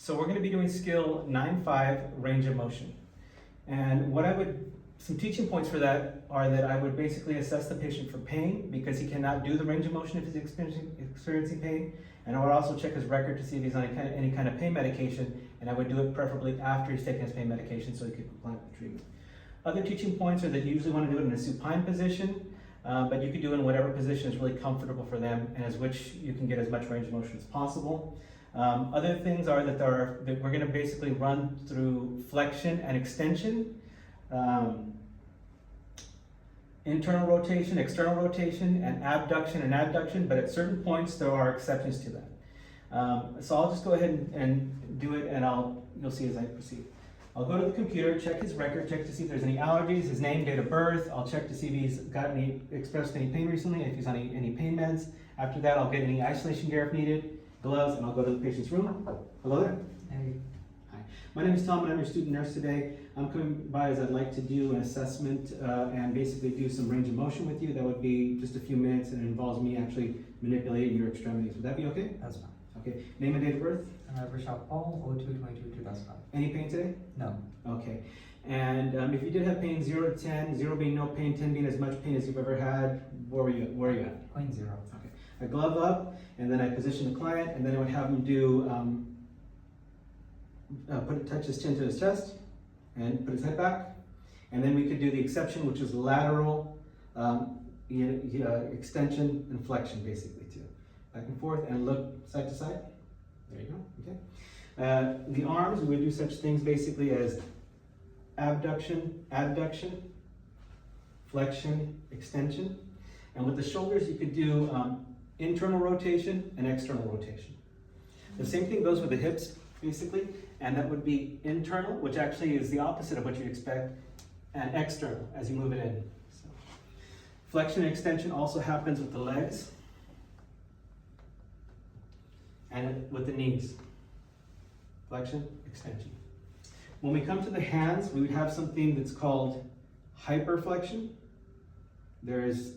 So we're going to be doing skill 9.5, range of motion. And some teaching points for that are that I would basically assess the patient for pain because he cannot do the range of motion if he's experiencing pain. And I would also check his record to see if he's on any kind of pain medication, and I would do it preferably after he's taken his pain medication so he could comply with the treatment. Other teaching points are that you usually want to do it in a supine position, but you could do it in whatever position is really comfortable for them and as which you can get as much range of motion as possible. Other things are that we're going to basically run through flexion and extension, internal rotation, external rotation, and abduction and adduction, but at certain points there are exceptions to that. So I'll just go ahead and do it, and you'll see as I proceed. I'll go to the computer, check his record, check to see if there's any allergies, his name, date of birth. I'll check to see if he's expressed any pain recently, if he's on any pain meds. After that, I'll get any isolation gear if needed, gloves, and I'll go to the patient's room. Hello there. Hey. Hi. My name is Tom, and I'm your student nurse today. I'm coming by as I'd like to do an assessment and basically do some range of motion with you. That would be just a few minutes, and it involves me actually manipulating your extremities. Would that be okay? That's fine. Okay. Name and date of birth? Rashad Paul, 02/22/2005. Any pain today? No. Okay. And if you did have pain, 0 to 10, 0 being no pain, 10 being as much pain as you've ever had, where are you at? 0.0. Okay. I glove up, and then I position the client, and then I would have him do touch his chin to his chest, and put his head back, and then we could do the exception, which is lateral extension and flexion, basically too. Back and forth, and look side to side. There you go. Okay. The arms, we would do such things basically as abduction, adduction, flexion, extension. And with the shoulders, you could do internal rotation and external rotation. The same thing goes with the hips, basically, and that would be internal, which actually is the opposite of what you'd expect, and external as you move it in. So, flexion and extension also happens with the legs and with the knees. Flexion, extension. When we come to the hands, we would have something that's called hyperflexion. There's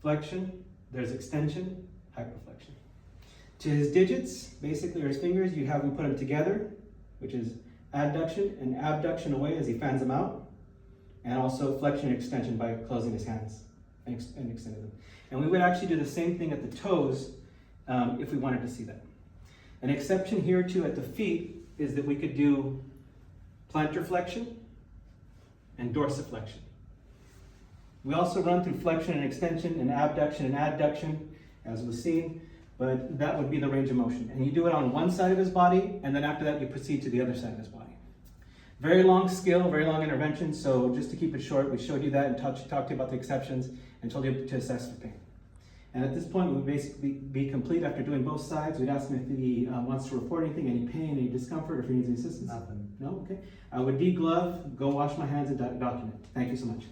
flexion, there's extension, hyperflexion. To his digits, basically, or his fingers, you have him put them together, which is adduction and abduction away as he fans them out, and also flexion and extension by closing his hands and extending them. And we would actually do the same thing at the toes if we wanted to see that. An exception here too at the feet is that we could do plantar flexion and dorsiflexion. We also run through flexion and extension and abduction and adduction, as was seen, but that would be the range of motion. And you do it on one side of his body, and then after that you proceed to the other side of his body. Very long skill, very long intervention, so just to keep it short, we showed you that and talked to you about the exceptions and told you to assess for pain. And at this point, we would basically be complete after doing both sides. We'd ask him if he wants to report anything, any pain, any discomfort, or if he needs any assistance. Nothing. No? Okay. I would deglove, go wash my hands, and document. Thank you so much.